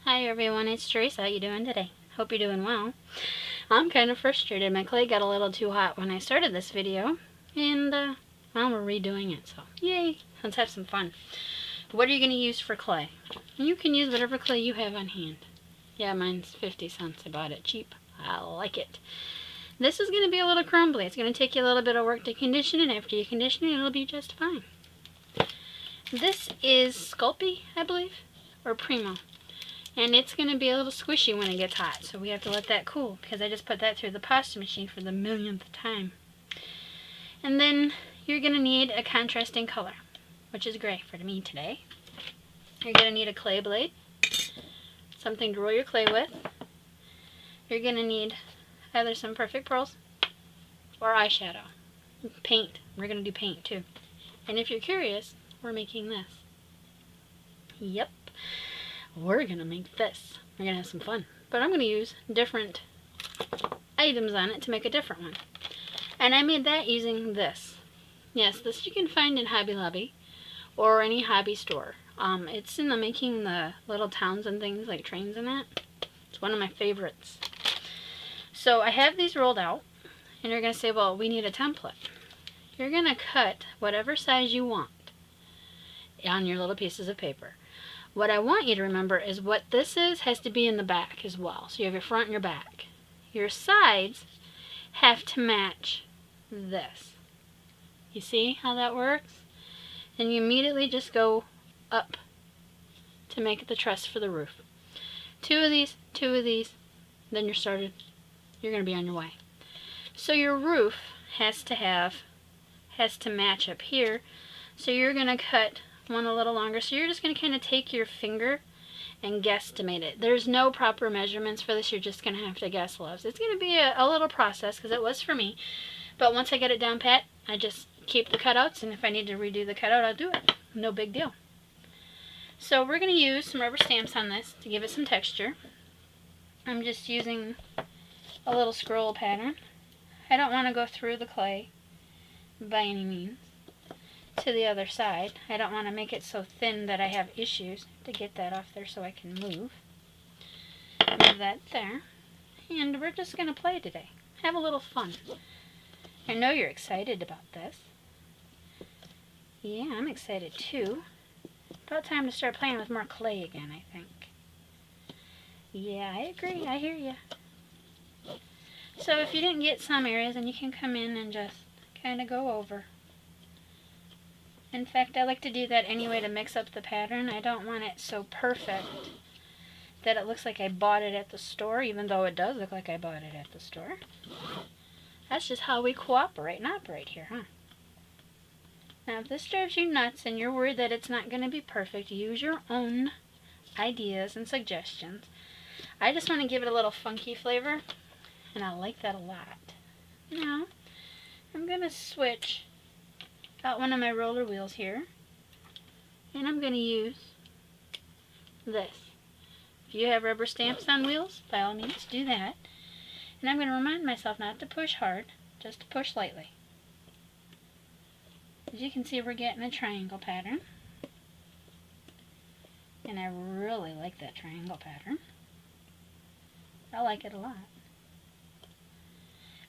Hi everyone, it's Teresa. How you doing today? Hope you're doing well. I'm kind of frustrated. My clay got a little too hot when I started this video, and well, we're redoing it, so yay! Let's have some fun. What are you going to use for clay? You can use whatever clay you have on hand. Yeah, mine's 50 cents. I bought it cheap. I like it. This is going to be a little crumbly. It's going to take you a little bit of work to condition it. After you condition it, it'll be just fine. This is Sculpey, I believe, or Premo. And it's going to be a little squishy when it gets hot, so we have to let that cool, because I just put that through the pasta machine for the millionth time. And then you're going to need a contrasting color, which is gray for me today. You're going to need a clay blade, something to roll your clay with. You're going to need either some perfect pearls or eyeshadow. Paint. We're going to do paint too. And if you're curious, we're making this. Yep. We're going to make this. We're going to have some fun. But I'm going to use different items on it to make a different one. And I made that using this. Yes, this you can find in Hobby Lobby or any hobby store. It's in the making the little towns and things like trains and that. It's one of my favorites. So I have these rolled out. And you're going to say, well, we need a template. You're going to cut whatever size you want on your little pieces of paper. What I want you to remember is what this is has to be in the back as well. So you have your front and your back. Your sides have to match this. You see how that works? And you immediately just go up to make the truss for the roof. Two of these, then you're started. You're going to be on your way. So your roof has to match up here. So you're going to cut one a little longer. So you're just going to kind of take your finger and guesstimate it. There's no proper measurements for this. You're just going to have to guess, loves. It's going to be a little process because it was for me. But once I get it down pat, I just keep the cutouts, and if I need to redo the cutout, I'll do it. No big deal. So we're going to use some rubber stamps on this to give it some texture. I'm just using a little scroll pattern. I don't want to go through the clay by any means. To the other side. I don't want to make it so thin that I have issues. To get that off there so I can move that there. And we're just going to play today. Have a little fun. I know you're excited about this. Yeah, I'm excited too. About time to start playing with more clay again, I think. Yeah, I agree. I hear you. So if you didn't get some areas, then you can come in and just kind of go over. In fact, I like to do that anyway to mix up the pattern. I don't want it so perfect that it looks like I bought it at the store, even though it does look like I bought it at the store. That's just how we cooperate and operate here, huh? Now, if this drives you nuts and you're worried that it's not going to be perfect, use your own ideas and suggestions. I just want to give it a little funky flavor, and I like that a lot. Now, I'm going to switch out one of my roller wheels here, and I'm going to use this. If you have rubber stamps on wheels, by all means do that. And I'm going to remind myself not to push hard, just to push lightly. As you can see, we're getting a triangle pattern, and I really like that triangle pattern. I like it a lot.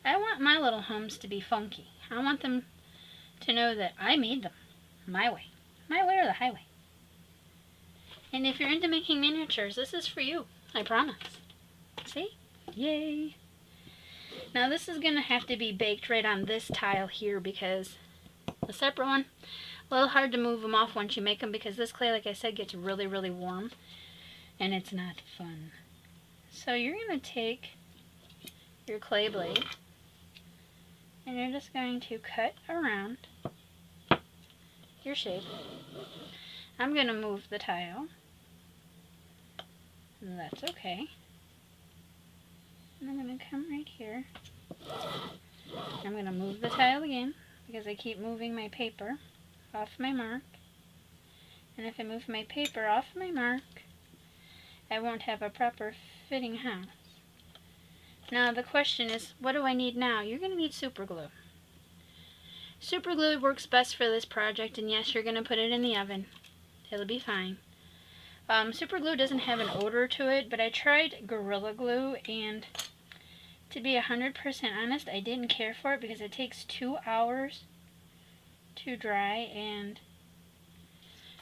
I want my little homes to be funky. I want them to know that I made them my way or the highway. And if you're into making miniatures, this is for you, I promise. See? Yay! Now this is going to have to be baked right on this tile here because the separate one, a little hard to move them off once you make them because this clay, like I said, gets really, really warm and it's not fun. So you're going to take your clay blade and you're just going to cut around your shape. I'm going to move the tile. And that's okay. And I'm going to come right here. I'm going to move the tile again because I keep moving my paper off my mark. And if I move my paper off my mark, I won't have a proper fitting house. Now the question is, what do I need now? You're going to need super glue. Super glue works best for this project, and yes, you're going to put it in the oven. It'll be fine. Super glue doesn't have an odor to it, but I tried Gorilla Glue, and to be 100% honest, I didn't care for it because it takes 2 hours to dry, and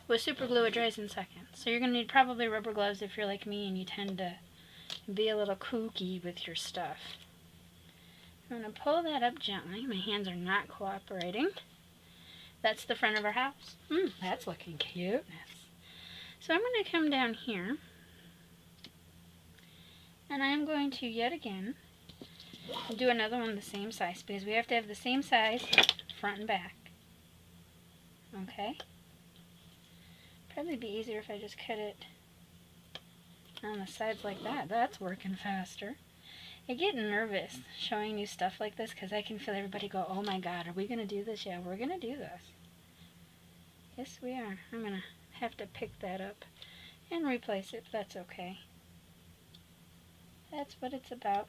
with super glue it dries in seconds. So you're going to need probably rubber gloves if you're like me and you tend to be a little kooky with your stuff. I'm going to pull that up gently. My hands are not cooperating. That's the front of our house. That's looking cuteness. So I'm going to come down here, and I'm going to yet again do another one the same size, because we have to have the same size front and back. Okay? Probably be easier if I just cut it on the sides like that. That's working faster. I get nervous showing you stuff like this because I can feel everybody go, oh my god, are we going to do this? Yeah, we're going to do this. Yes, we are. I'm going to have to pick that up and replace it, but that's okay. That's what it's about.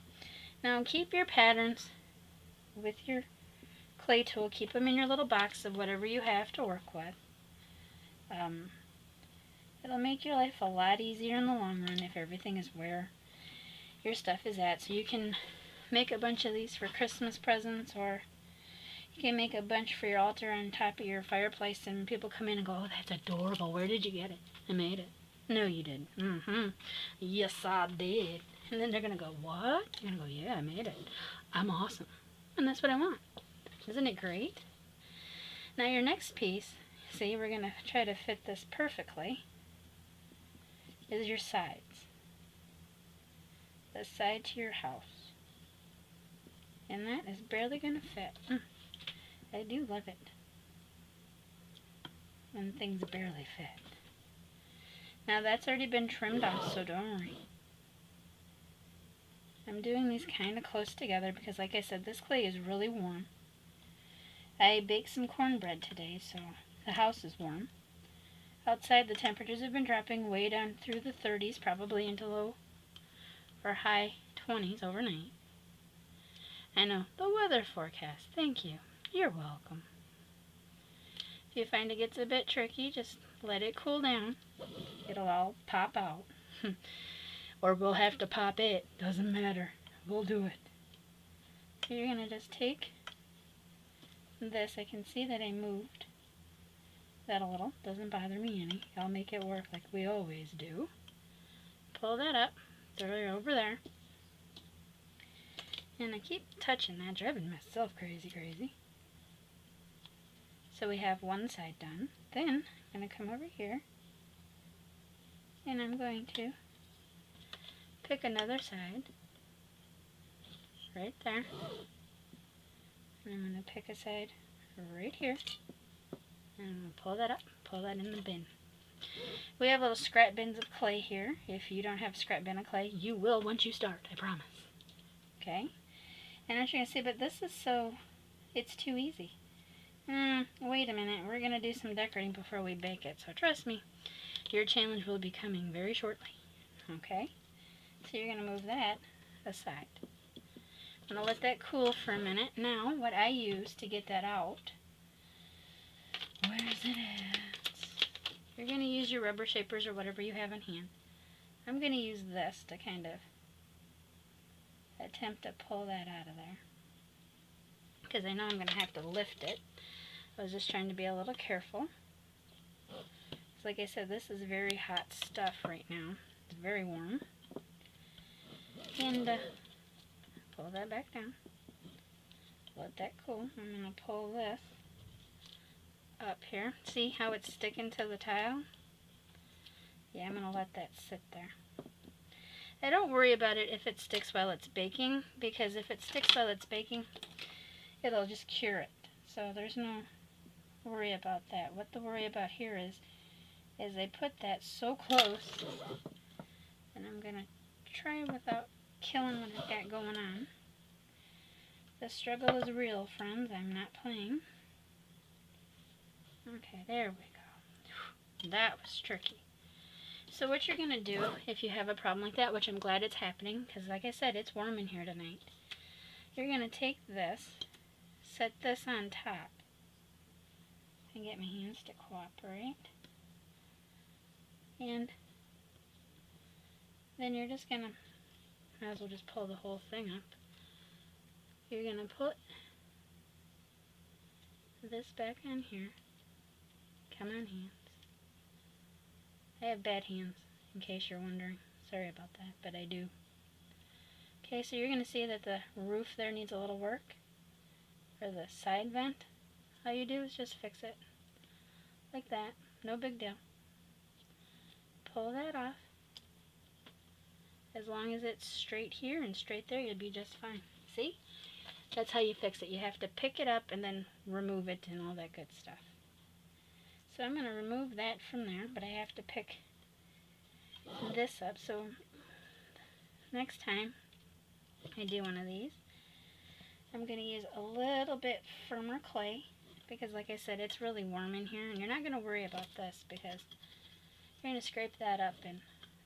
Now keep your patterns with your clay tool. Keep them in your little box of whatever you have to work with. It'll make your life a lot easier in the long run if everything is where your stuff is at. So you can make a bunch of these for Christmas presents, or you can make a bunch for your altar on top of your fireplace, and people come in and go, oh, that's adorable. Where did you get it? I made it. No, you didn't. Yes, I did. And then they're going to go, what? You're going to go, yeah, I made it. I'm awesome. And that's what I want. Isn't it great? Now your next piece, see, we're going to try to fit this perfectly, is your sides. The side to your house. And that is barely going to fit. I do love it when things barely fit. Now that's already been trimmed off, so don't worry. I'm doing these kind of close together because, like I said, this clay is really warm. I baked some cornbread today, so the house is warm. Outside, the temperatures have been dropping way down through the 30s, probably into low or high 20s overnight. I know, the weather forecast. Thank you. You're welcome. If you find it gets a bit tricky, just let it cool down. It'll all pop out. Or we'll have to pop it. Doesn't matter. We'll do it. So you're going to just take this. I can see that I moved that a little. Doesn't bother me any. I'll make it work like we always do. Pull that up. Throw it over there. And I keep touching that, driving myself crazy. So we have one side done. Then I'm going to come over here, and I'm going to pick another side right there. And I'm going to pick a side right here. And I'm going to pull that up, pull that in the bin. We have little scrap bins of clay here. If you don't have a scrap bin of clay, you will once you start, I promise. Okay? And as you're going to see, but this is so, it's too easy. Wait a minute, we're going to do some decorating before we bake it. So trust me, your challenge will be coming very shortly. Okay? So you're going to move that aside. I'm going to let that cool for a minute. Now, what I use to get that out, where's it at? You're going to use your rubber shapers or whatever you have in hand. I'm going to use this to kind of attempt to pull that out of there, because I know I'm going to have to lift it. I was just trying to be a little careful. Like I said, this is very hot stuff right now. It's very warm. And pull that back down. Let that cool. I'm going to pull this up here. See how it's sticking to the tile? Yeah, I'm going to let that sit there. I don't worry about it if it sticks while it's baking, because if it sticks while it's baking, it'll just cure it. So there's no worry about that. What the worry about here is I put that so close, and I'm going to try without killing what I've got going on. The struggle is real, friends. I'm not playing. Okay, there we go. That was tricky. So what you're going to do if you have a problem like that, which I'm glad it's happening, because like I said, it's warm in here tonight. You're going to take this, set this on top, and get my hands to cooperate, and Then you're just gonna, might as well just pull the whole thing up. You're gonna put this back on here. Come on, hands. I have bad hands, in case you're wondering. Sorry about that, but I do. Okay, so you're gonna see that the roof there needs a little work, or the side vent. All you do is just fix it like that. No big deal. Pull that off. As long as it's straight here and straight there, you'll be just fine. See? That's how you fix it. You have to pick it up and then remove it and all that good stuff. So I'm going to remove that from there, but I have to pick this up. So next time I do one of these, I'm going to use a little bit firmer clay, because like I said, it's really warm in here, and you're not going to worry about this because you're going to scrape that up and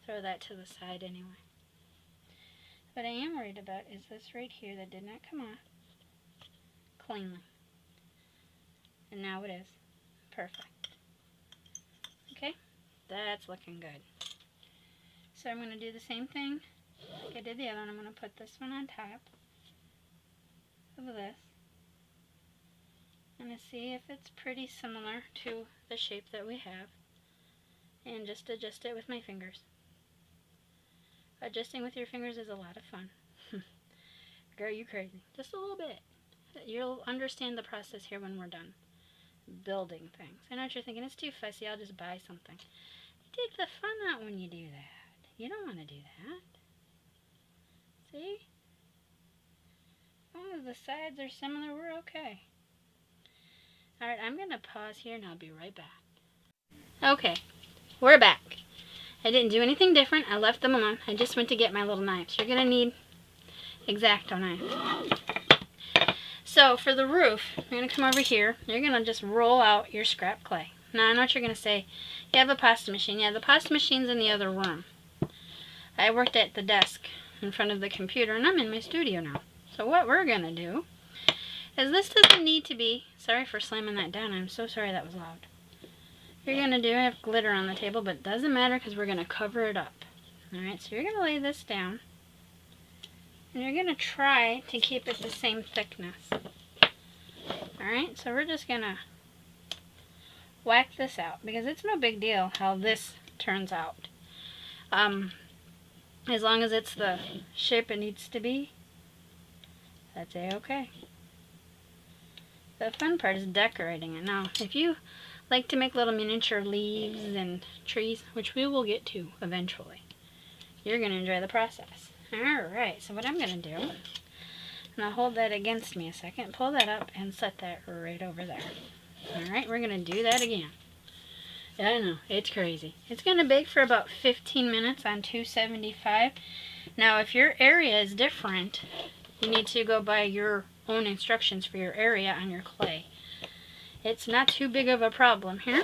throw that to the side anyway. What I am worried about is this right here that did not come off cleanly. And now it is. Perfect. Okay, that's looking good. So I'm going to do the same thing like I did the other one. I'm going to put this one on top of this. I'm going to see if it's pretty similar to the shape that we have, and just adjust it with my fingers. Adjusting with your fingers is a lot of fun. Girl, you crazy. Just a little bit. You'll understand the process here when we're done building things. I know what you're thinking, it's too fussy, I'll just buy something. You take the fun out when you do that. You don't want to do that. See? As long as the sides are similar, we're okay. Alright, I'm going to pause here and I'll be right back. Okay, we're back. I didn't do anything different. I left them alone. I just went to get my little knives. You're going to need X-Acto knife. So for the roof, you're going to come over here. You're going to just roll out your scrap clay. Now I know what you're going to say. You have a pasta machine. Yeah, the pasta machine's in the other room. I worked at the desk in front of the computer, and I'm in my studio now. So what we're going to do is, this doesn't need to be, sorry for slamming that down. I'm so sorry that was loud. You're going to do, I have glitter on the table, but it doesn't matter because we're going to cover it up. Alright, so you're going to lay this down, and you're going to try to keep it the same thickness. Alright, so we're just going to whack this out, because it's no big deal how this turns out. As long as it's the shape it needs to be, that's a-okay. The fun part is decorating it. Now, if you like to make little miniature leaves and trees, which we will get to eventually, you're going to enjoy the process. Alright, so what I'm going to do, and I'll hold that against me a second, pull that up and set that right over there. Alright, we're going to do that again. I know, it's crazy. It's going to bake for about 15 minutes on 275. Now, if your area is different, you need to go by your own instructions for your area on your clay. It's not too big of a problem here.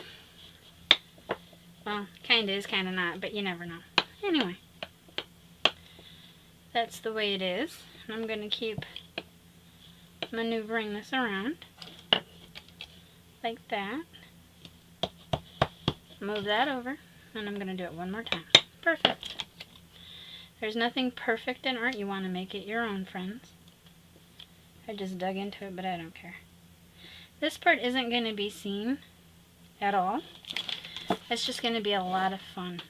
Well, kind of is, kind of not, but you never know. Anyway, that's the way it is. And I'm going to keep maneuvering this around like that. Move that over, and I'm going to do it one more time. Perfect. There's nothing perfect in art. You want to make it your own, friends. I just dug into it, but I don't care. This part isn't going to be seen at all. It's just going to be a lot of fun.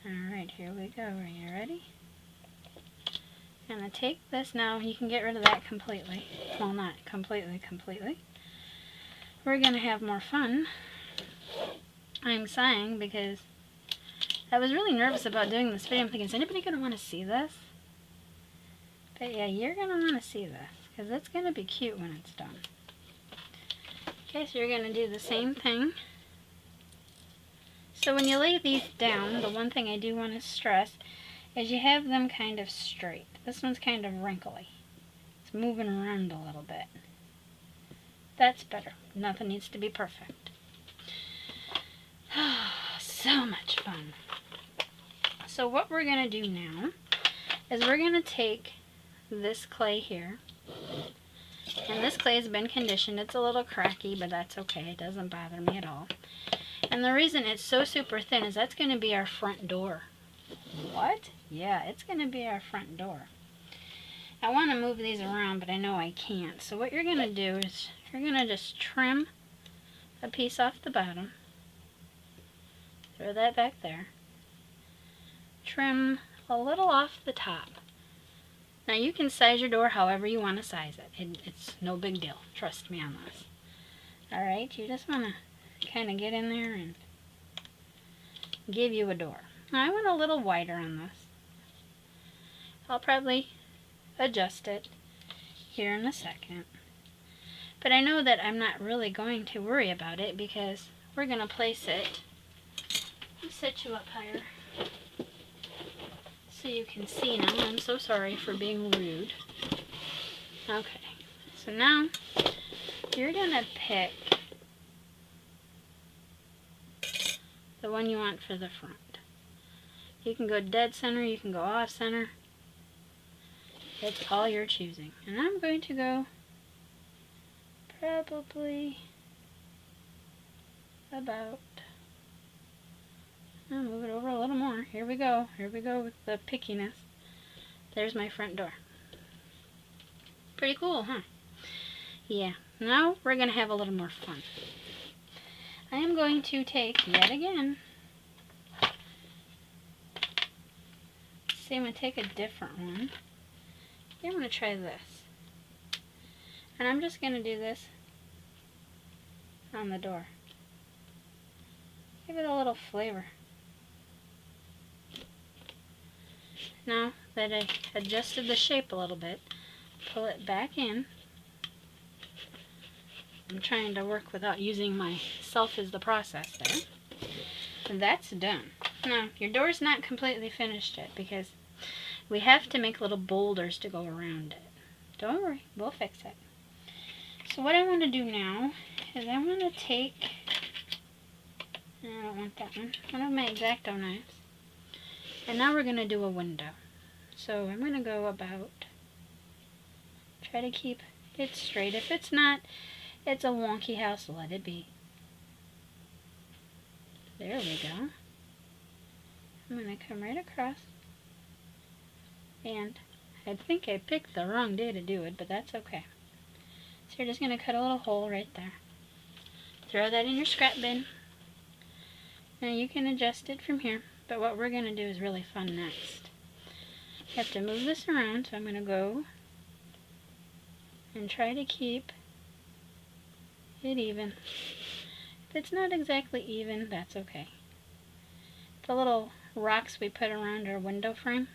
Alright, here we go. Are you ready? I'm going to take this now. You can get rid of that completely. Well, not completely. We're going to have more fun. I'm sighing because I was really nervous about doing this video. I'm thinking, is anybody going to want to see this? But yeah, you're going to want to see this, because it's going to be cute when it's done. Okay, so you're going to do the same thing. So when you lay these down, the one thing I do want to stress is you have them kind of straight. This one's kind of wrinkly. It's moving around a little bit. That's better. Nothing needs to be perfect. So much fun. So what we're going to do now is we're going to take this clay here, and this clay has been conditioned. It's a little cracky, but that's okay. It doesn't bother me at all. And the reason it's so super thin is that's going to be our front door. What? Yeah, it's going to be our front door. I want to move these around, but I know I can't. So what you're going to do is you're going to just trim a piece off the bottom. Throw that back there. Trim a little off the top. Now you can size your door however you want to size it. It's no big deal. Trust me on this. Alright, you just want to kind of get in there and give you a door. Now I want a little wider on this. I'll probably adjust it here in a second. But I know that I'm not really going to worry about it because we're going to place it. Let me set you up higher so you can see now. I'm so sorry for being rude. Okay, so now you're going to pick the one you want for the front. You can go dead center, you can go off center. It's all your choosing. And I'm going to go probably about, I'll move it over a little more. Here we go. Here we go with the pickiness. There's my front door. Pretty cool, huh? Yeah. Now we're going to have a little more fun. I am going to take, yet again, see, I'm going to take a different one. I'm going to try this. And I'm just going to do this on the door. Give it a little flavor. Now that I adjusted the shape a little bit, pull it back in. I'm trying to work without using myself as the process there. And that's done. Now, your door's not completely finished yet because we have to make little boulders to go around it. Don't worry, we'll fix it. So what I want to do now is I want to take, I don't want that one of my X-Acto knives. And now we're going to do a window. So I'm going to go about, try to keep it straight. If it's not, it's a wonky house, let it be. There we go. I'm going to come right across. And I think I picked the wrong day to do it, but that's okay. So you're just going to cut a little hole right there. Throw that in your scrap bin. Now you can adjust it from here, but what we're going to do is really fun next. You have to move this around, so I'm going to go and try to keep it even. If it's not exactly even, that's okay. The little rocks we put around our window frame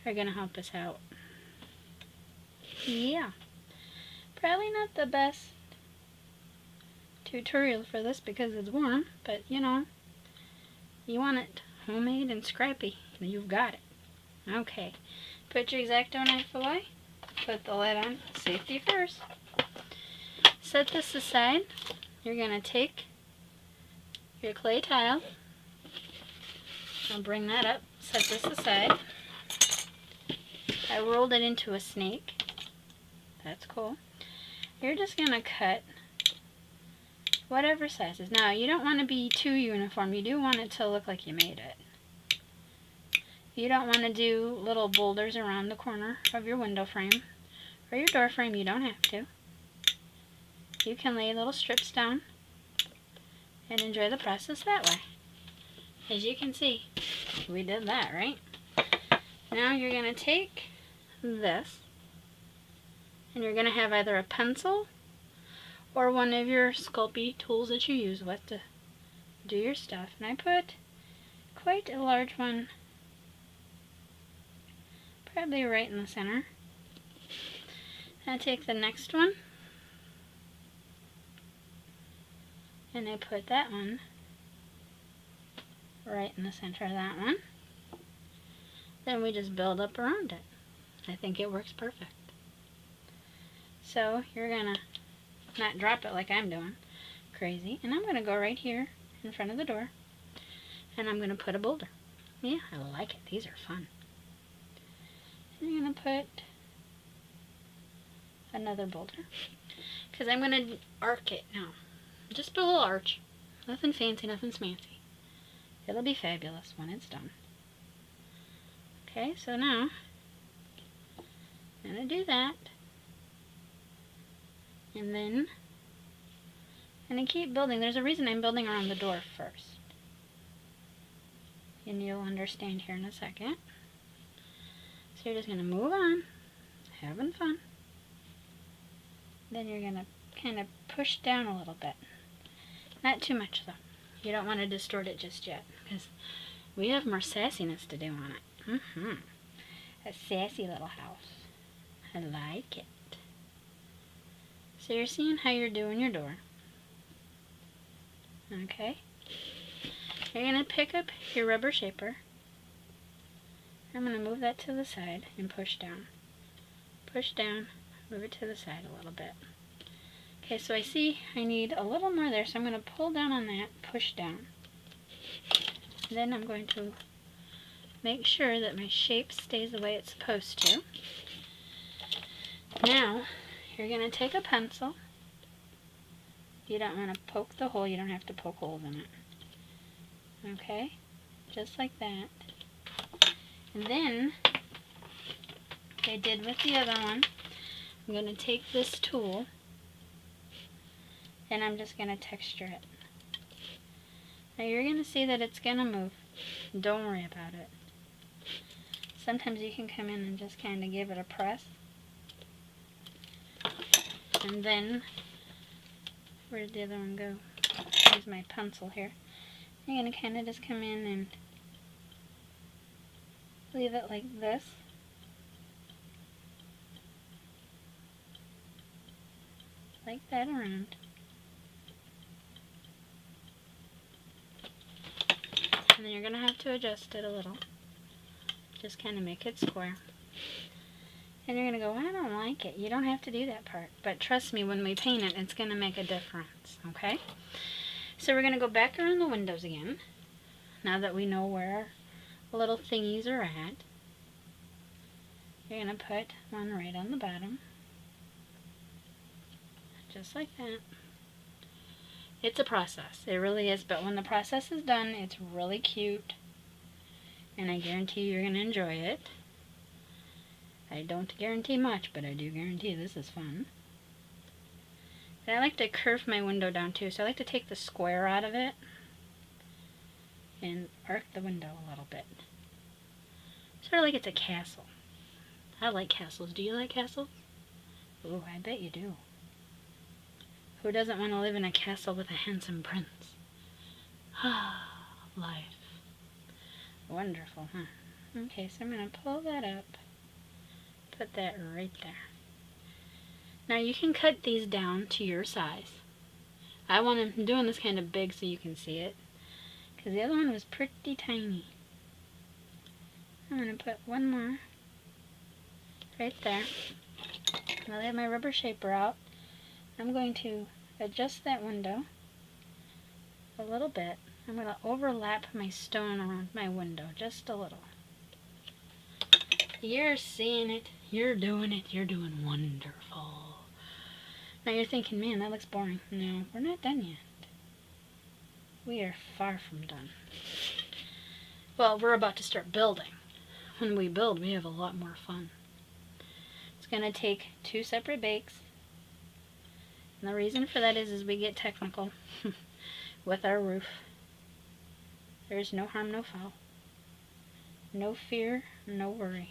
are going to help us out. Yeah. Probably not the best tutorial for this because it's warm, but you know, you want it homemade and scrappy, you've got it. Okay, put your X-Acto knife away, put the lid on, safety first. Set this aside. You're going to take your clay tile, I'll bring that up, set this aside. I rolled it into a snake. That's cool. You're just going to cut whatever sizes. Now, you don't want to be too uniform. You do want it to look like you made it. You don't want to do little boulders around the corner of your window frame or your door frame. You don't have to. You can lay little strips down and enjoy the process that way. As you can see, we did that, right? Now you're going to take this and you're going to have either a pencil or one of your Sculpey tools that you use with to do your stuff. And I put quite a large one, probably right in the center. And I take the next one and I put that one right in the center of that one. Then we just build up around it. I think it works perfect. So you're gonna not drop it like I'm doing, crazy, and I'm gonna go right here in front of the door and I'm gonna put a boulder. Yeah, I like it. These are fun. And I'm gonna put another boulder because I'm gonna arc it now. Just a little arch. Nothing fancy, nothing smancy. It'll be fabulous when it's done. Okay, so now I'm going to do that. And then I'm going to keep building. There's a reason I'm building around the door first. And you'll understand here in a second. So you're just going to move on, having fun. Then you're going to kind of push down a little bit. Not too much though. You don't want to distort it just yet, because we have more sassiness to do on it. A sassy little house. I like it. So you're seeing how you're doing your door. Okay. You're going to pick up your rubber shaper. I'm going to move that to the side and push down. Push down, move it to the side a little bit. Okay, so I see I need a little more there, so I'm going to pull down on that, push down. Then I'm going to make sure that my shape stays the way it's supposed to. Now, you're going to take a pencil. You don't want to poke the hole, you don't have to poke holes in it. Okay, just like that. And then, like I did with the other one, I'm going to take this tool and I'm just going to texture it. Now you're going to see that it's going to move. Don't worry about it. Sometimes you can come in and just kind of give it a press. And then, where did the other one go? Here's my pencil here. You're going to kind of just come in and leave it like this. Like that around. And then you're going to have to adjust it a little. Just kind of make it square. And you're going to go, I don't like it. You don't have to do that part. But trust me, when we paint it, it's going to make a difference. Okay? So we're going to go back around the windows again. Now that we know where our little thingies are at. You're going to put one right on the bottom. Just like that. It's a process. It really is. But when the process is done, it's really cute. And I guarantee you're going to enjoy it. I don't guarantee much, but I do guarantee this is fun. And I like to curve my window down too, so I like to take the square out of it and arc the window a little bit. Sort of like it's a castle. I like castles. Do you like castles? Ooh, I bet you do. Who doesn't want to live in a castle with a handsome prince? Ah, life. Wonderful, huh? Okay, so I'm going to pull that up. Put that right there. Now you can cut these down to your size. I'm doing this kind of big so you can see it, because the other one was pretty tiny. I'm going to put one more right there. Now I have my rubber shaper out. I'm going to adjust that window a little bit. I'm going to overlap my stone around my window just a little. You're seeing it. You're doing it. You're doing wonderful. Now you're thinking, man, that looks boring. No, we're not done yet. We are far from done. Well, we're about to start building. When we build, we have a lot more fun. It's going to take 2 separate bakes. And the reason for that is we get technical with our roof. There's no harm, no foul. No fear, no worry.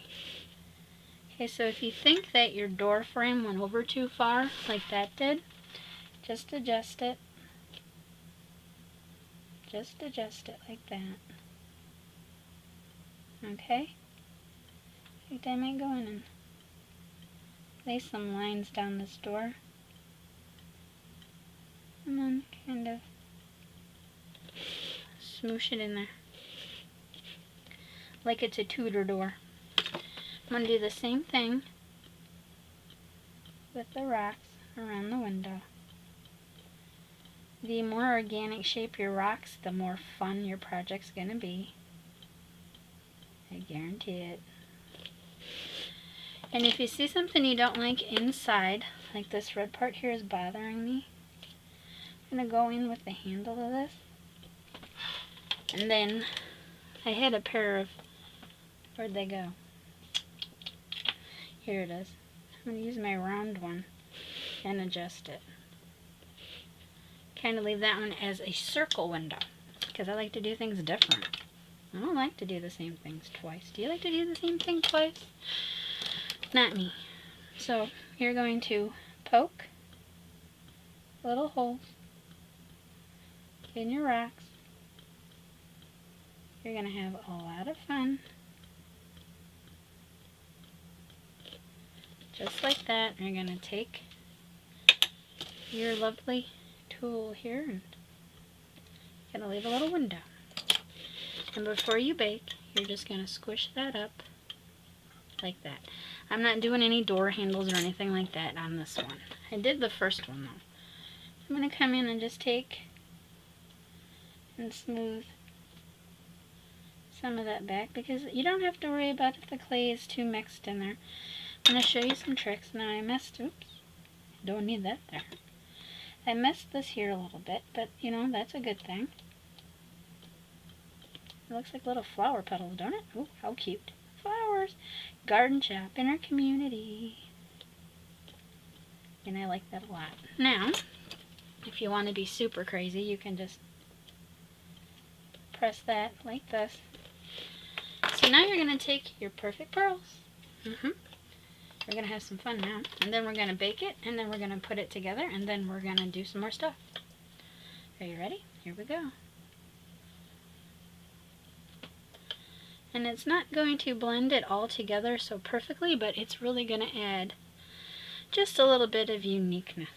Okay, so if you think that your door frame went over too far, like that did, just adjust it. Just adjust it like that. Okay? I think I might go in and lay some lines down this door. And then kind of smoosh it in there. Like it's a Tudor door. I'm going to do the same thing with the rocks around the window. The more organic shape your rocks, the more fun your project's going to be. I guarantee it. And if you see something you don't like inside, like this red part here is bothering me, I'm going to go in with the handle of this. And then I had a pair of Where'd they go? Here it is. I'm going to use my round one and adjust it. Kind of leave that one as a circle window because I like to do things different. I don't like to do the same things twice. Do you like to do the same thing twice? Not me. So you're going to poke little holes in your rocks. You're going to have a lot of fun. Just like that. You're going to take your lovely tool here and going to leave a little window. And before you bake, you're just going to squish that up like that. I'm not doing any door handles or anything like that on this one. I did the first one though. I'm going to come in and just take and smooth some of that back because you don't have to worry about if the clay is too mixed in there. I'm going to show you some tricks. Now I messed, oops, don't need that there. I messed this here a little bit, but you know, that's a good thing. It looks like little flower petals, don't it? Oh, how cute. Flowers. Garden shop in our community. And I like that a lot. Now, if you want to be super crazy, you can just press that like this. So now you're going to take your perfect pearls. We're going to have some fun now. And then we're going to bake it, and then we're going to put it together, and then we're going to do some more stuff. Are you ready? Here we go. And it's not going to blend it all together so perfectly, but it's really going to add just a little bit of uniqueness.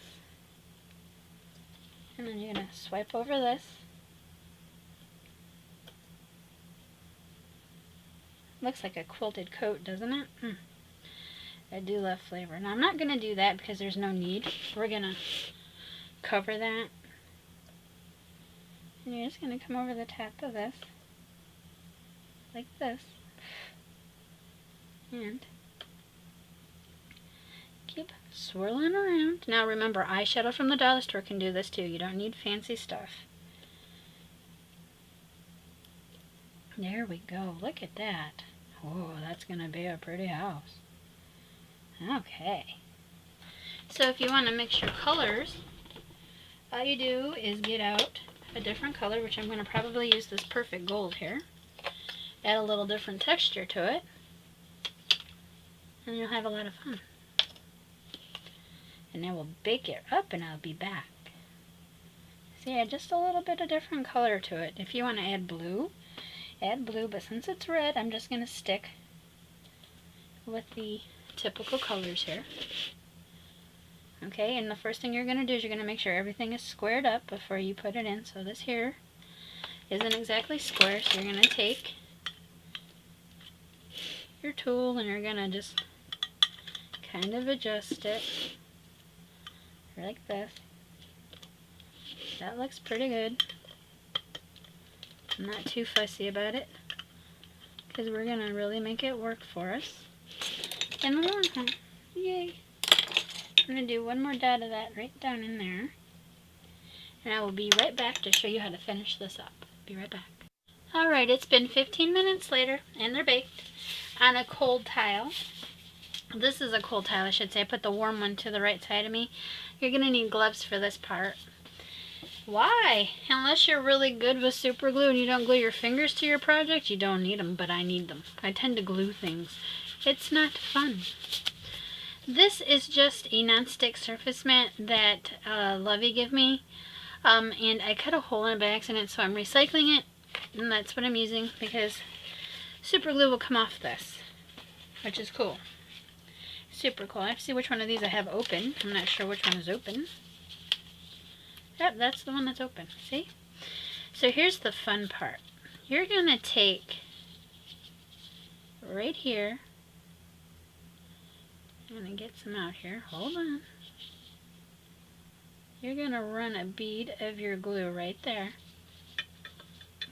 And then you're going to swipe over this. Looks like a quilted coat, doesn't it? I do love flavor. Now I'm not going to do that because there's no need. We're going to cover that. And you're just going to come over the top of this. Like this. And keep swirling around. Now remember, eyeshadow from the dollar store can do this too. You don't need fancy stuff. There we go. Look at that. Oh, that's going to be a pretty house. Okay. So if you want to mix your colors, all you do is get out a different color, which I'm going to probably use this perfect gold here. Add a little different texture to it, and you'll have a lot of fun. And then we'll bake it up and I'll be back. See, add just a little bit of different color to it. If you want to add blue, but since it's red, I'm just going to stick with the typical colors here. Okay, and the first thing you're going to do is you're going to make sure everything is squared up before you put it in. So this here isn't exactly square, so you're going to take your tool and you're going to just kind of adjust it like this. That looks pretty good. I'm not too fussy about it because we're going to really make it work for us in the long haul. Yay! I'm going to do one more dot of that right down in there. And I will be right back to show you how to finish this up. Be right back. Alright, it's been 15 minutes later and they're baked on a cold tile. This is a cold tile, I should say. I put the warm one to the right side of me. You're going to need gloves for this part. Why? Unless you're really good with super glue and you don't glue your fingers to your project, you don't need them, but I need them. I tend to glue things. It's not fun. This is just a non-stick surface mat that Lovey gave me, and I cut a hole in it by accident, so I'm recycling it, and that's what I'm using because super glue will come off this, which is cool. Super cool. I have to see which one of these I have open. I'm not sure which one is open. Yep, that's the one that's open. See? So here's the fun part. You're going to take right here. I'm going to get some out here. Hold on. You're going to run a bead of your glue right there.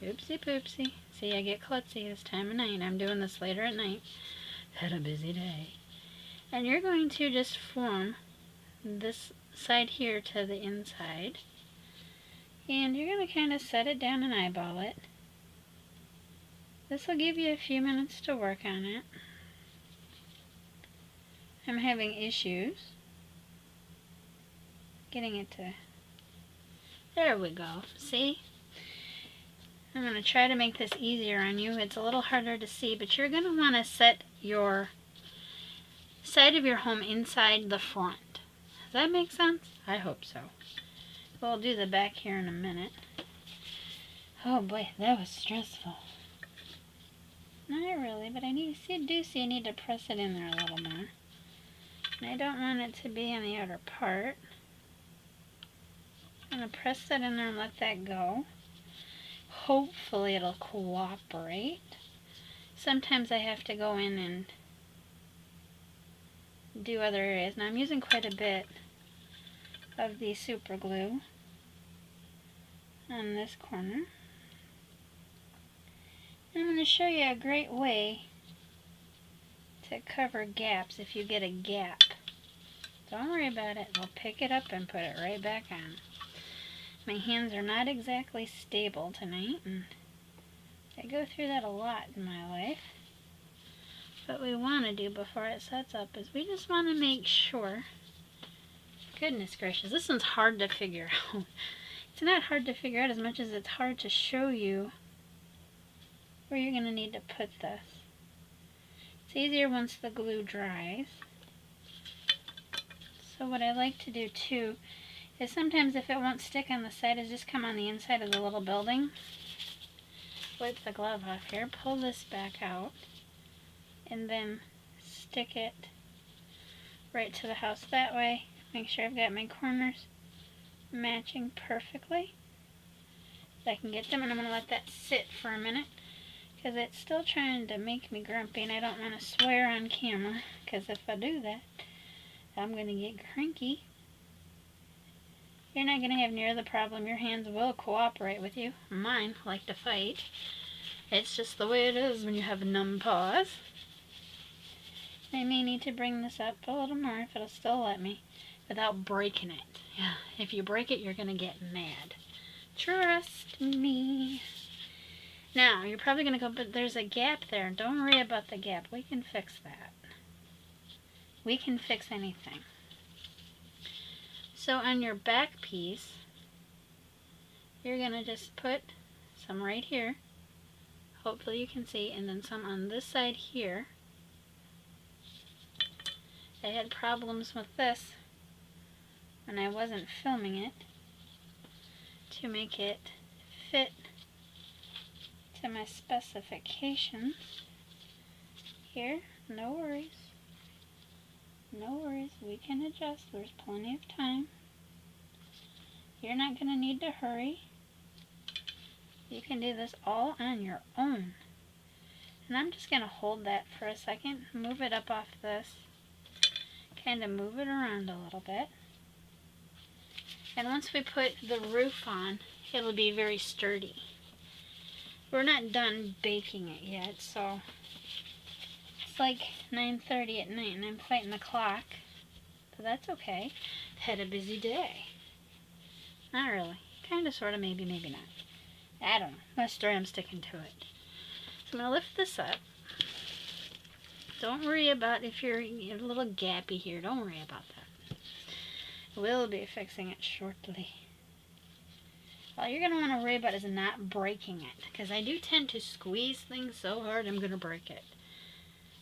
Oopsie poopsie. See, I get klutzy this time of night. I'm doing this later at night. Had a busy day. And you're going to just form this side here to the inside. And you're going to kind of set it down and eyeball it. This will give you a few minutes to work on it. I'm having issues getting it to... There we go. See? I'm going to try to make this easier on you. It's a little harder to see, but you're going to want to set your side of your home inside the front. Does that make sense? I hope so. We'll do the back here in a minute. Oh boy, that was stressful. Not really, but I do see I need to press it in there a little more. And I don't want it to be on the outer part. I'm going to press that in there and let that go. Hopefully it'll cooperate. Sometimes I have to go in and do other areas. Now I'm using quite a bit of the super glue on this corner. And I'm going to show you a great way to cover gaps if you get a gap. Don't worry about it. We'll pick it up and put it right back on. My hands are not exactly stable tonight, and I go through that a lot in my life. What we want to do before it sets up is we just want to make sure... Goodness gracious, this one's hard to figure out. It's not hard to figure out as much as it's hard to show you where you're going to need to put this. It's easier once the glue dries. So what I like to do too is sometimes if it won't stick on the side, is just come on the inside of the little building. Wipe the glove off here, pull this back out, and then stick it right to the house that way. Make sure I've got my corners matching perfectly. So I can get them, and I'm going to let that sit for a minute because it's still trying to make me grumpy, and I don't want to swear on camera because if I do that, I'm going to get cranky. You're not going to have near the problem. Your hands will cooperate with you. Mine like to fight. It's just the way it is when you have numb paws. I may need to bring this up a little more if it'll still let me without breaking it. Yeah, if you break it, you're going to get mad. Trust me. Now, you're probably going to go, but there's a gap there. Don't worry about the gap. We can fix that. We can fix anything. So on your back piece, you're going to just put some right here. Hopefully you can see, and then some on this side here. I had problems with this when I wasn't filming it to make it fit to my specifications. Here, no worries. No worries, we can adjust. There's plenty of time. You're not going to need to hurry. You can do this all on your own. And I'm just going to hold that for a second, move it up off this, kind of move it around a little bit. And once we put the roof on, it'll be very sturdy. We're not done baking it yet, so it's like 9:30 at night and I'm fighting the clock, but that's okay. Had a busy day. Not really. Kind of, sort of, maybe, maybe not. I don't know. My story, I'm sticking to it. So I'm going to lift this up. Don't worry about if you're a little gappy here. Don't worry about that. We'll be fixing it shortly. All you're going to want to worry about is not breaking it, because I do tend to squeeze things so hard I'm going to break it.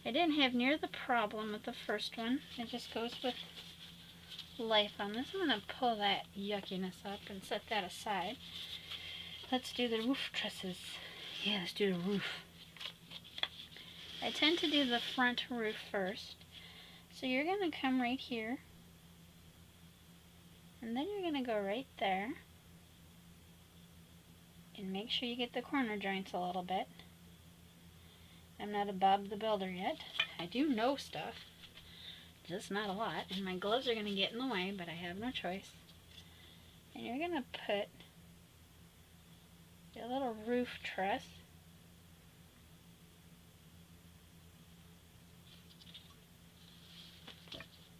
I didn't have near the problem with the first one. It just goes with life on this. I'm going to pull that yuckiness up and set that aside. Let's do the roof trusses. Yeah, let's do the roof. I tend to do the front roof first. So you're going to come right here. And then you're going to go right there. And make sure you get the corner joints a little bit. I'm not a Bob the Builder yet. I do know stuff. Just not a lot. And my gloves are going to get in the way, but I have no choice. And you're going to put your little roof truss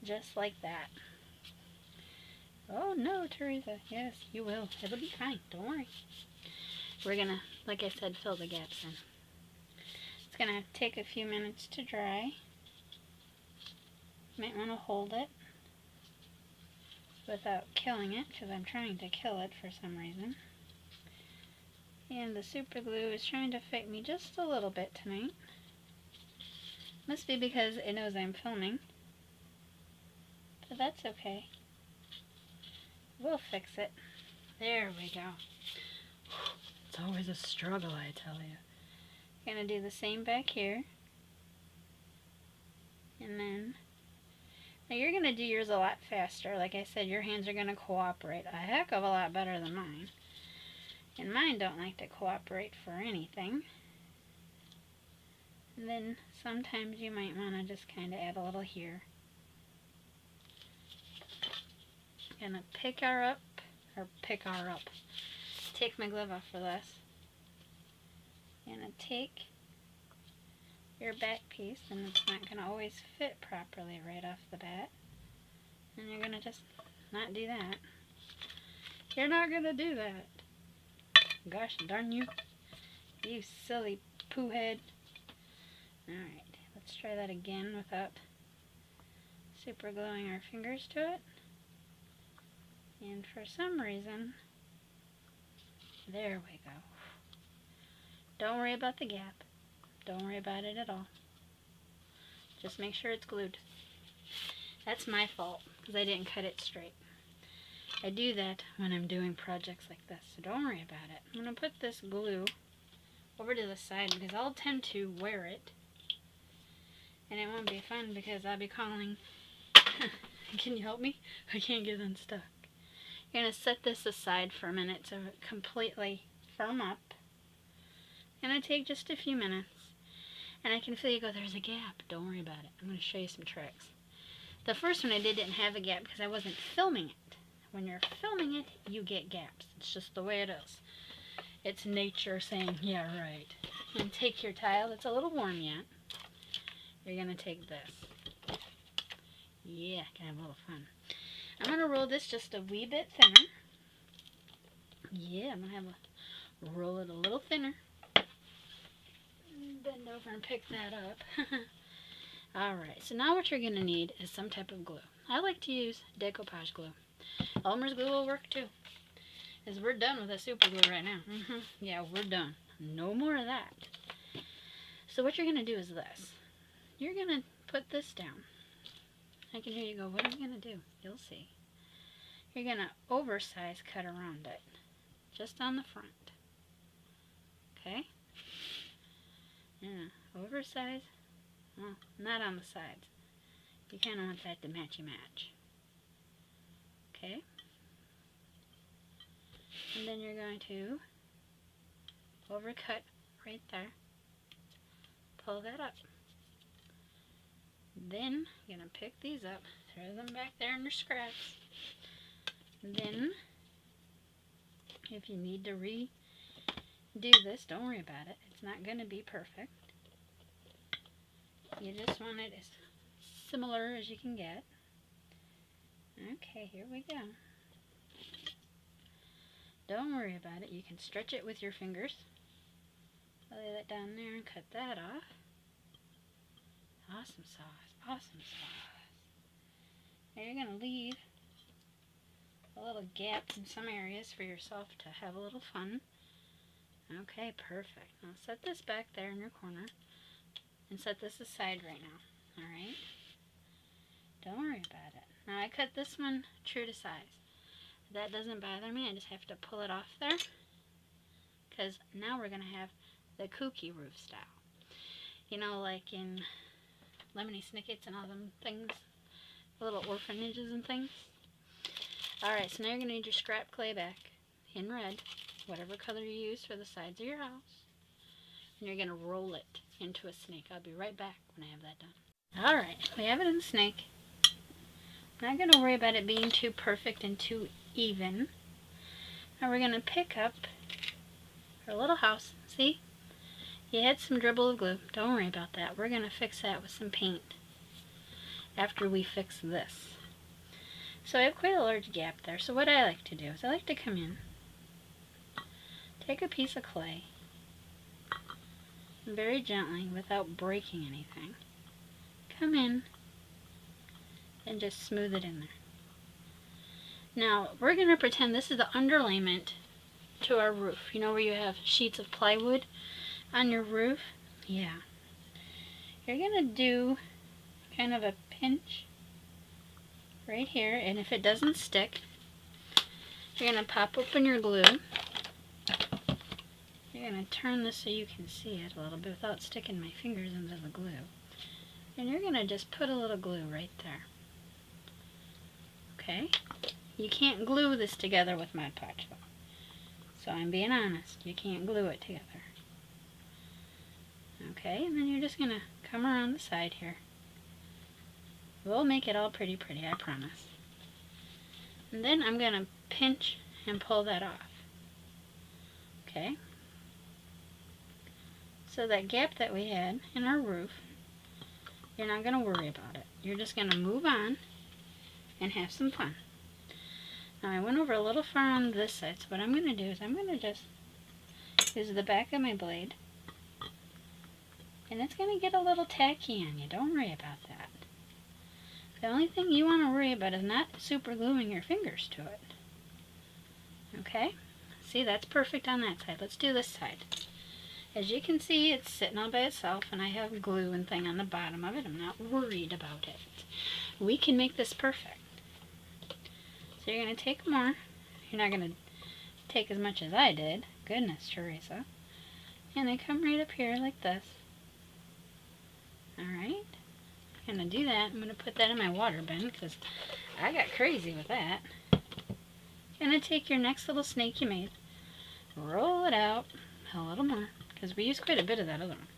just like that. Oh no, Teresa. Yes, you will. It'll be fine. Don't worry. We're going to, like I said, fill the gaps in. It's going to take a few minutes to dry. Might want to hold it without killing it, because I'm trying to kill it for some reason. And the super glue is trying to fit me just a little bit tonight. Must be because it knows I'm filming. But that's okay. We'll fix it. There we go. It's always a struggle, I tell you. Gonna do the same back here. And then, now you're gonna do yours a lot faster. Like I said, your hands are gonna cooperate a heck of a lot better than mine. And mine don't like to cooperate for anything. And then sometimes you might want to just kind of add a little here. Gonna take my glove off for this. Gonna take your back piece, and it's not gonna always fit properly right off the bat. And you're gonna just not do that. You're not gonna do that. Gosh darn you. You silly poo head. Alright, let's try that again without super gluing our fingers to it. And for some reason, there we go. Don't worry about the gap. Don't worry about it at all. Just make sure it's glued. That's my fault, because I didn't cut it straight. I do that when I'm doing projects like this, so don't worry about it. I'm going to put this glue over to the side because I'll tend to wear it. And it won't be fun because I'll be calling, can you help me? I can't get unstuck. You're going to set this aside for a minute to completely firm up. It's going to take just a few minutes. And I can feel you go, there's a gap. Don't worry about it. I'm going to show you some tricks. The first one I did didn't have a gap because I wasn't filming it. When you're filming it, you get gaps. It's just the way it is. It's nature saying, yeah, right. And take your tile that's a little warm yet. You're going to take this. Yeah, can have a little fun. I'm going to roll this just a wee bit thinner. Yeah, I'm going to roll it a little thinner. Bend over and pick that up. Alright, so now what you're going to need is some type of glue. I like to use decoupage glue. Elmer's glue will work too. Because we're done with the super glue right now. Yeah, we're done. No more of that. So what you're going to do is this. You're going to put this down. I can hear you go, what are you going to do? You'll see. You're going to oversize cut around it. Just on the front. Okay? Yeah, oversize. Well, not on the sides. You kind of want that to matchy-match. Okay? And then you're going to overcut right there. Pull that up. Then you're going to pick these up, throw them back there in your scraps. Then, if you need to redo this, don't worry about it. It's not going to be perfect. You just want it as similar as you can get. Okay, here we go. Don't worry about it. You can stretch it with your fingers. Lay that down there and cut that off. Awesome sauce. Awesome sauce. Now you're going to leave a little gap in some areas for yourself to have a little fun. Okay, perfect. Now set this back there in your corner and set this aside right now. Alright? Don't worry about it. Now I cut this one true to size. That doesn't bother me. I just have to pull it off there. Because now we're going to have the kooky roof style. You know, like in Lemony Snickets and all them things. Little orphanages and things. Alright, so now you're going to need your scrap clay back in red. Whatever color you use for the sides of your house. And you're going to roll it into a snake. I'll be right back when I have that done. Alright, we have it in the snake. I'm not going to worry about it being too perfect and too even. Now we're going to pick up our little house. See? You had some dribble of glue. Don't worry about that. We're going to fix that with some paint after we fix this. So I have quite a large gap there. So what I like to do is I like to come in, take a piece of clay, very gently without breaking anything. Come in and just smooth it in there. Now, we're going to pretend this is the underlayment to our roof. You know where you have sheets of plywood on your roof? Yeah. You're going to do kind of a pinch right here, and if it doesn't stick, you're going to pop open your glue. You're going to turn this so you can see it a little bit without sticking my fingers into the glue. And you're going to just put a little glue right there. Okay? You can't glue this together with Mod Podge though. So I'm being honest, you can't glue it together. Okay, and then you're just going to come around the side here. We'll make it all pretty, I promise. And then I'm going to pinch and pull that off. Okay? So that gap that we had in our roof, you're not going to worry about it. You're just going to move on and have some fun. Now I went over a little far on this side, so what I'm going to do is I'm going to just use the back of my blade, and it's going to get a little tacky on you. Don't worry about that. The only thing you want to worry about is not super gluing your fingers to it. Okay? See, that's perfect on that side. Let's do this side. As you can see, it's sitting all by itself, and I have glue and thing on the bottom of it. I'm not worried about it. We can make this perfect. So you're going to take more. You're not going to take as much as I did. Goodness, Teresa. And I come right up here like this. Alright. I'm going to do that. I'm going to put that in my water bin because I got crazy with that. You're going to take your next little snake you made, roll it out a little more, because we use quite a bit of that other one.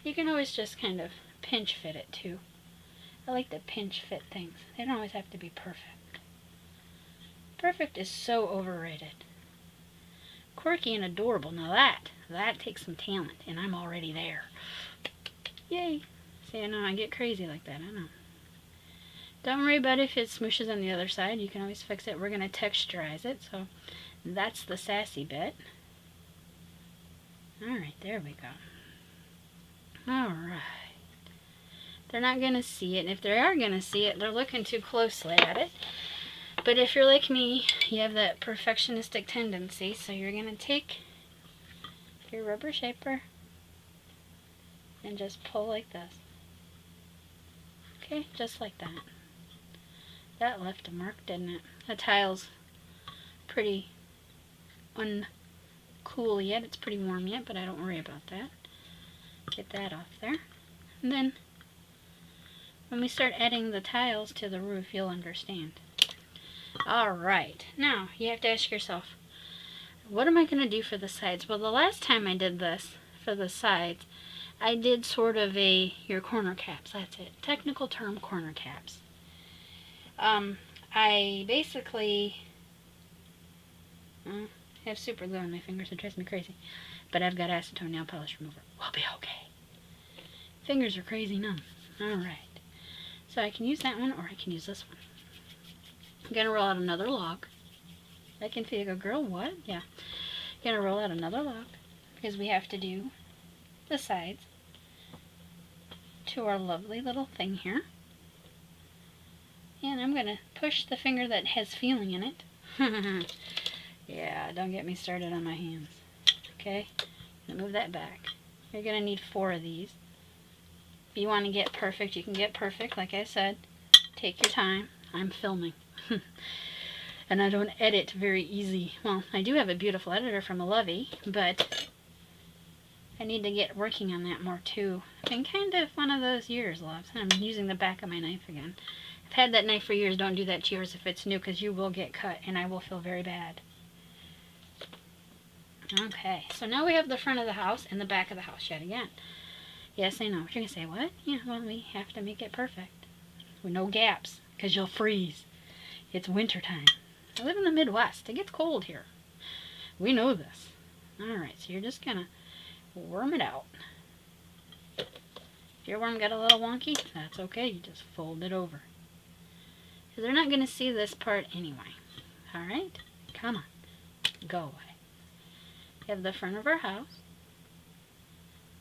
You can always just kind of pinch fit it too. I like to pinch fit things. They don't always have to be perfect. Perfect is so overrated. Quirky and adorable, now that takes some talent, and I'm already there. Yay! See, I know I get crazy like that, I know. Don't worry about if it smooshes on the other side. You can always fix it. We're going to texturize it, so that's the sassy bit. Alright, there we go. Alright. They're not going to see it, and if they are going to see it, they're looking too closely at it. But if you're like me, you have that perfectionistic tendency, so you're going to take your rubber shaper and just pull like this. Okay, just like that. That left a mark, didn't it? The tile's pretty uncool yet. It's pretty warm yet, but I don't worry about that. Get that off there. And then when we start adding the tiles to the roof, you'll understand. Alright, now you have to ask yourself, what am I going to do for the sides? Well, the last time I did this for the sides, I did sort of your corner caps. That's it. Technical term, corner caps. I basically have super glue on my fingers. It drives me crazy. But I've got acetone nail polish remover. We'll be okay. Fingers are crazy numb. Alright. So I can use that one, or I can use this one. I'm going to roll out another log. I can feel you go, girl, what? Yeah. I'm going to roll out another log, because we have to do the sides to our lovely little thing here. And I'm going to push the finger that has feeling in it. Yeah, don't get me started on my hands. Okay, I'm going to move that back. You're going to need 4 of these. If you want to get perfect, you can get perfect. Like I said, take your time. I'm filming. And I don't edit very easy. Well, I do have a beautiful editor from a Lovey, but I need to get working on that more too. I've been kind of one of those years, loves. I'm using the back of my knife again. I've had that knife for years. Don't do that to yours if it's new, because you will get cut and I will feel very bad. Okay, so now we have the front of the house and the back of the house yet again. Yes, I know. You're going to say, what? Yeah, well, we have to make it perfect. With no gaps, because you'll freeze. It's winter time. I live in the Midwest. It gets cold here. We know this. Alright, so you're just going to worm it out. If your worm got a little wonky, that's okay. You just fold it over. Because they're not going to see this part anyway. Alright? Come on. Go away. We have the front of our house.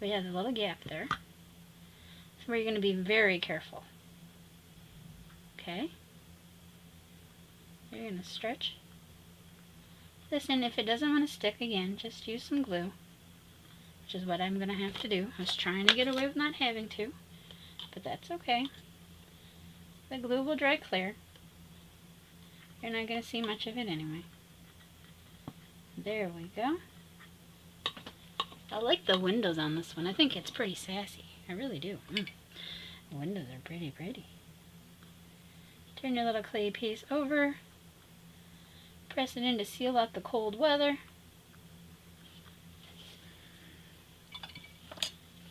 we have the little gap there. So we're going to be very careful. Okay? You're going to stretch this in. If it doesn't want to stick, again, just use some glue, which is what I'm going to have to do. I was trying to get away with not having to, but that's okay. The glue will dry clear. You're not going to see much of it anyway. There we go. I like the windows on this one. I think it's pretty sassy. I really do. The windows are pretty pretty. Turn your little clay piece over. Press it in to seal out the cold weather.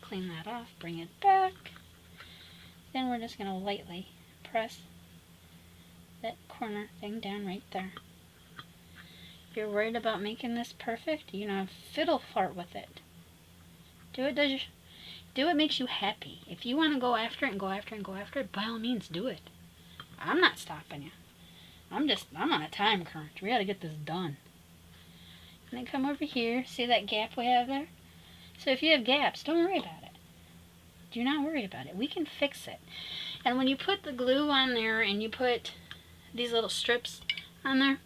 Clean that off. Bring it back. Then we're just going to lightly press that corner thing down right there. If you're worried about making this perfect, you know, fiddle fart with it. Do what makes you happy. If you want to go after it and go after it and go after it, by all means do it. I'm not stopping you. I'm on a time crunch. We gotta get this done. And then come over here. See that gap we have there? So if you have gaps, don't worry about it. Do not worry about it. We can fix it. And when you put the glue on there and you put these little strips on there,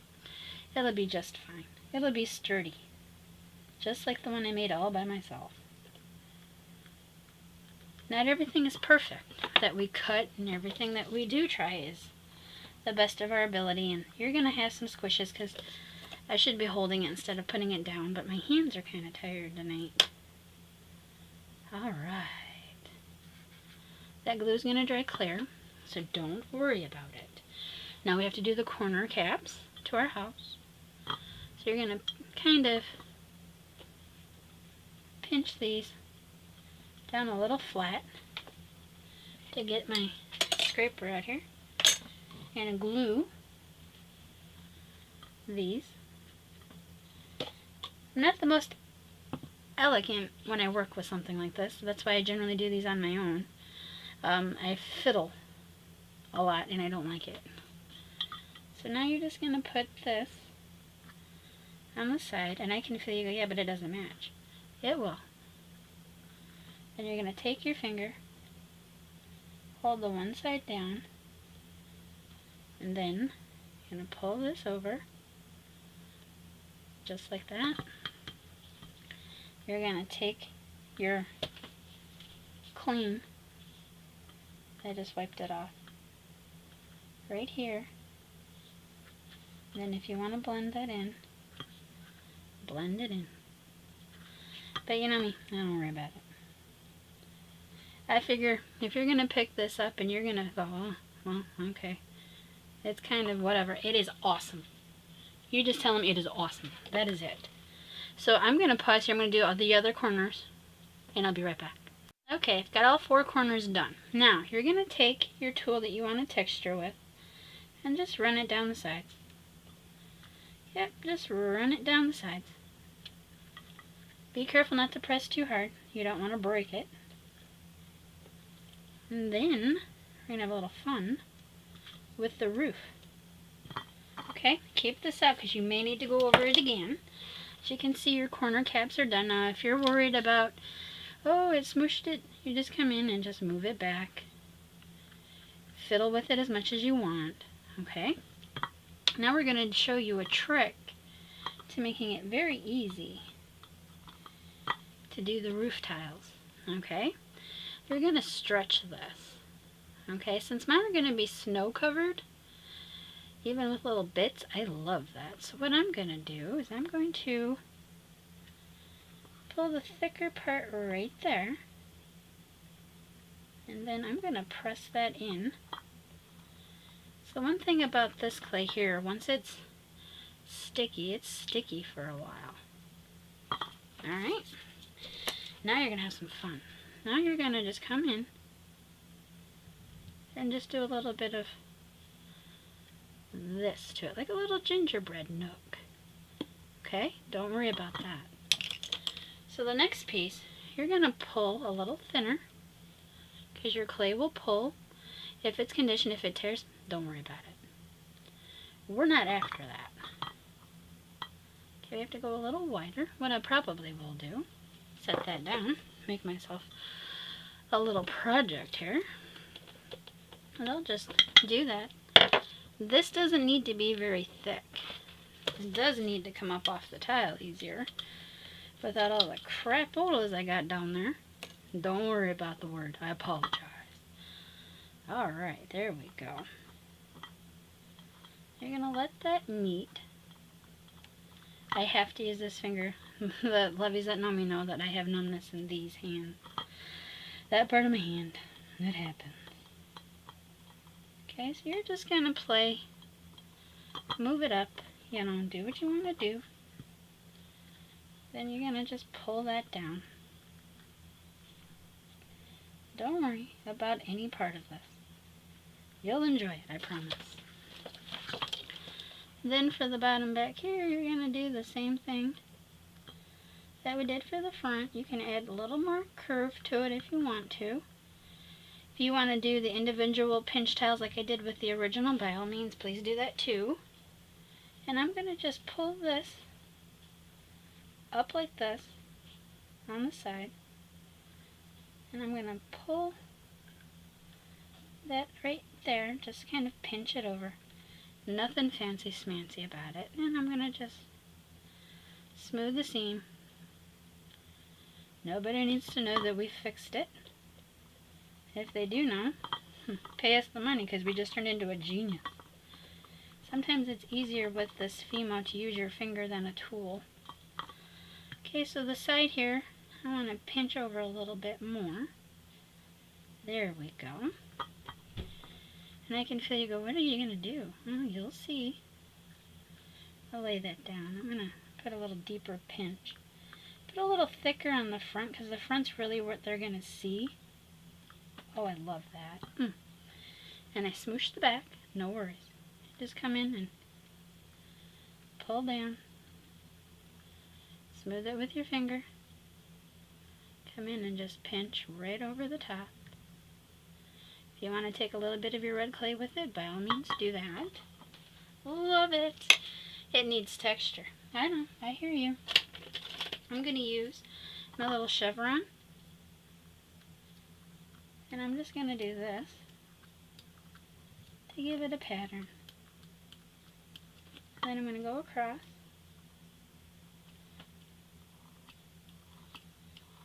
it'll be just fine. It'll be sturdy. Just like the one I made all by myself. Not everything is perfect that we cut, and everything that we do try is the best of our ability, and you're going to have some squishes because I should be holding it instead of putting it down, but my hands are kind of tired tonight. Alright. That glue is going to dry clear, so don't worry about it. Now we have to do the corner caps to our house. So you're going to kind of pinch these down a little flat to get my scraper out here, and glue these. I'm not the most elegant when I work with something like this, so that's why I generally do these on my own. I fiddle a lot and I don't like it. So now you're just going to put this on the side, and I can feel you go, yeah, but it doesn't match. It will. Then you're going to take your finger, hold the one side down, and then you're going to pull this over, just like that. You're going to take your clean, I just wiped it off, right here. And then if you want to blend that in, blend it in. But you know me, I don't worry about it. I figure if you're going to pick this up and you're going to go, oh, well, okay. It's kind of whatever. It is awesome. You just tell them it is awesome. That is it. So I'm going to pause here. I'm going to do the other corners, and I'll be right back. Okay, I've got all 4 corners done. Now, you're going to take your tool that you want to texture with and just run it down the sides. Yep, just run it down the sides. Be careful not to press too hard. You don't want to break it. And then we're going to have a little fun with the roof. Okay, keep this out because you may need to go over it again. As you can see, your corner caps are done. Now, if you're worried about, oh, it smooshed it, you just come in and just move it back. Fiddle with it as much as you want. Okay? Now we're going to show you a trick to making it very easy to do the roof tiles. Okay? You're going to stretch this. Okay? Since mine are going to be snow covered, even with little bits, I love that. So what I'm going to do is I'm going to pull the thicker part right there, and then I'm going to press that in. So one thing about this clay here, once it's sticky for a while. Alright, now you're going to have some fun. Now you're going to just come in and just do a little bit of this to it, like a little gingerbread nook. Okay, don't worry about that. So the next piece, you're going to pull a little thinner because your clay will pull. If it's conditioned, if it tears, don't worry about it. We're not after that. Okay, we have to go a little wider. What I probably will do, set that down. make myself a little project here. And I'll just do that. This doesn't need to be very thick. It does need to come up off the tile easier without all the crapolas I got down there. Don't worry about the word. I apologize. Alright, there we go. You're going to let that meet. I have to use this finger. The lovies that know me know that I have numbness in these hands. That part of my hand. That happens. Okay, so you're just going to play. Move it up. You know, do what you want to do. Then you're going to just pull that down. Don't worry about any part of this. You'll enjoy it, I promise. Then for the bottom back here, you're going to do the same thing that we did for the front. You can add a little more curve to it if you want to. If you want to do the individual pinch tiles like I did with the original, by all means, please do that too. And I'm going to just pull this up like this on the side. And I'm going to pull that right there, just kind of pinch it over. Nothing fancy smancy about it. And I'm going to just smooth the seam. Nobody needs to know that we fixed it. If they do know, pay us the money because we just turned into a genius. Sometimes it's easier with this Fimo to use your finger than a tool. Okay, so the side here, I want to pinch over a little bit more. There we go. And I can feel you go, what are you going to do? Oh, you'll see. I'll lay that down. I'm going to put a little deeper pinch. Put a little thicker on the front because the front's really what they're going to see. Oh, I love that. And I smoosh the back. No worries. Just come in and pull down. Smooth it with your finger. Come in and just pinch right over the top. If you want to take a little bit of your red clay with it, by all means do that. Love it. It needs texture. I know, I hear you. I'm going to use my little chevron. And I'm just going to do this to give it a pattern. Then I'm going to go across.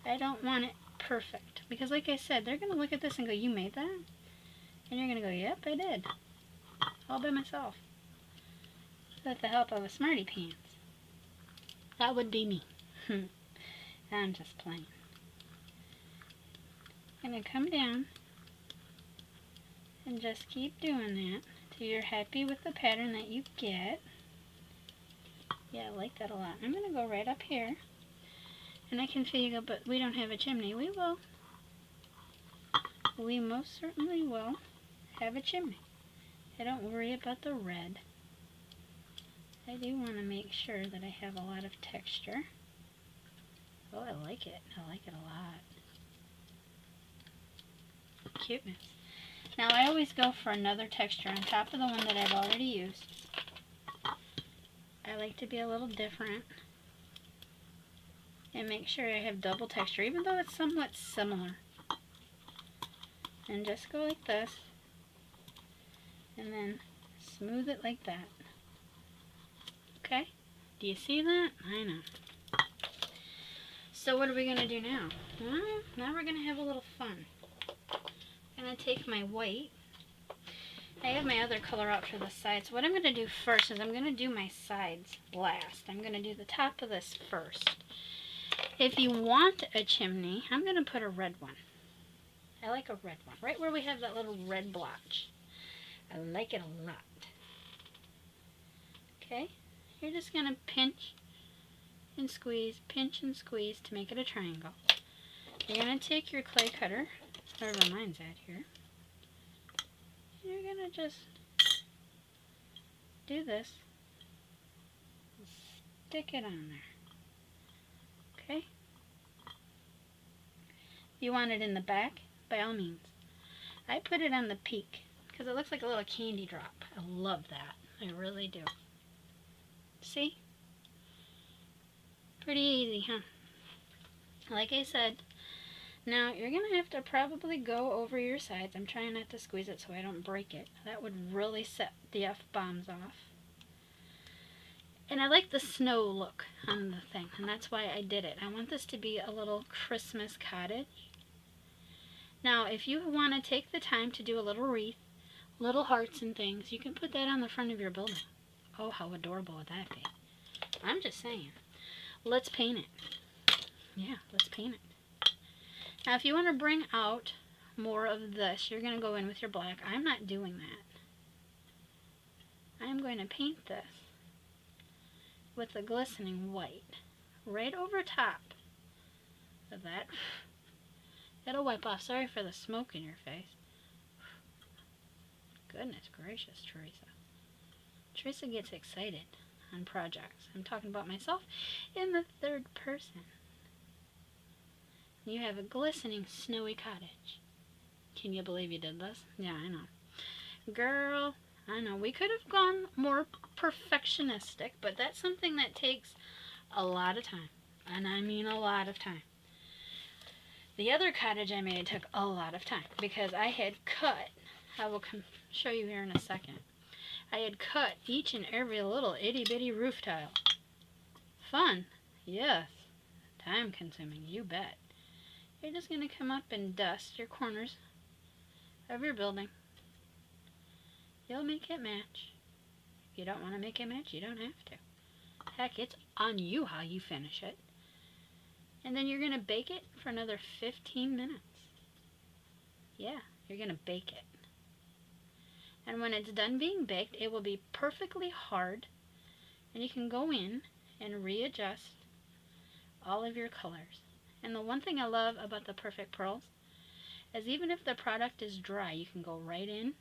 I don't want it perfect because like I said, they're going to look at this and go, you made that? And you're going to go, yep, I did. All by myself. With the help of a smarty pants. That would be me. I'm just playing. I'm going to come down and just keep doing that till you're happy with the pattern that you get. Yeah, I like that a lot. I'm going to go right up here. And I can feel you go, but we don't have a chimney. We will. We most certainly will have a chimney. I don't worry about the red. I do want to make sure that I have a lot of texture. Oh, I like it. I like it a lot. Cuteness. Now I always go for another texture on top of the one that I've already used. I like to be a little different and make sure I have double texture, even though it's somewhat similar. And just go like this and then smooth it like that. Okay? Do you see that? I know. So what are we going to do now? Well, now we're going to have a little fun. I'm going to take my white. I have my other color out for the sides. So what I'm going to do first is I'm going to do my sides last. I'm going to do the top of this first. If you want a chimney, I'm going to put a red one. I like a red one. Right where we have that little red blotch. I like it a lot. Okay? You're just going to pinch and squeeze to make it a triangle. You're going to take your clay cutter, wherever mine's at here. You're going to just do this. Stick it on there. Okay? If you want it in the back, by all means. I put it on the peak because it looks like a little candy drop. I love that. I really do. See? Pretty easy, huh? Like I said, Now, you're going to have to probably go over your sides. I'm trying not to squeeze it so I don't break it. That would really set the F-bombs off. And I like the snow look on the thing, and that's why I did it. I want this to be a little Christmas cottage. Now, if you want to take the time to do a little wreath, little hearts and things, you can put that on the front of your building. Oh, how adorable would that be? I'm just saying. Let's paint it. Yeah, let's paint it. Now, if you want to bring out more of this, you're going to go in with your black. I'm not doing that. I'm going to paint this with a glistening white right over top of that. It'll wipe off. Sorry for the smoke in your face. Goodness gracious, Teresa. Teresa gets excited on projects. I'm talking about myself in the third person. You have a glistening snowy cottage. Can you believe you did this? Yeah, I know. Girl, I know. We could have gone more perfectionistic, but that's something that takes a lot of time. And I mean a lot of time. The other cottage I made took a lot of time because I had cut, I will show you here in a second, I had cut each and every little itty bitty roof tile. Fun, yes. Time consuming, you bet. You're just going to come up and dust your corners of your building. You'll make it match. If you don't want to make it match, you don't have to. Heck, it's on you how you finish it. And then you're going to bake it for another 15 minutes. Yeah, you're going to bake it. And when it's done being baked, it will be perfectly hard. And you can go in and readjust all of your colors. And the one thing I love about the Perfect Pearls is even if the product is dry, you can go right in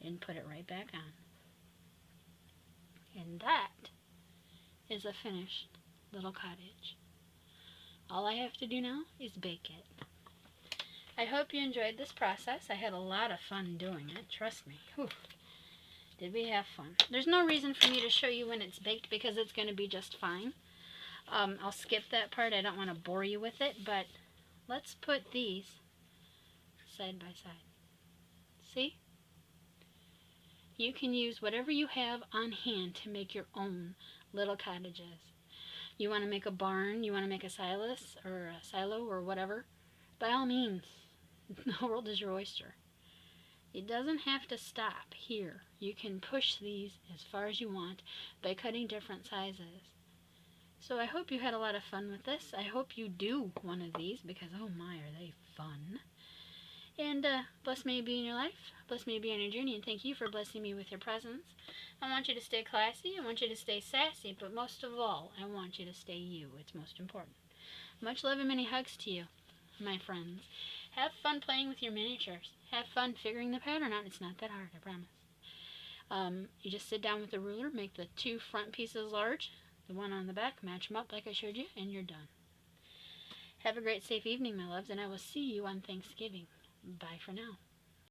and put it right back on. And that is a finished little cottage. All I have to do now is bake it. I hope you enjoyed this process. I had a lot of fun doing it, trust me. Whew. Did we have fun? There's no reason for me to show you when it's baked because it's going to be just fine. I'll skip that part. I don't want to bore you with it, but let's put these side by side. See? You can use whatever you have on hand to make your own little cottages. You want to make a barn, you want to make a silos or a silo or whatever, by all means, the world is your oyster. It doesn't have to stop here. You can push these as far as you want by cutting different sizes. So I hope you had a lot of fun with this. I hope you do one of these because, oh my, are they fun. And bless may be in your life, bless may be on your journey, and thank you for blessing me with your presence. I want you to stay classy, I want you to stay sassy, but most of all, I want you to stay you. It's most important. Much love and many hugs to you, my friends. Have fun playing with your miniatures. Have fun figuring the pattern out. It's not that hard, I promise. You just sit down with a ruler, make the two front pieces large, the one on the back, match them up like I showed you, and you're done. Have a great, safe evening, my loves, and I will see you on Thanksgiving. Bye for now.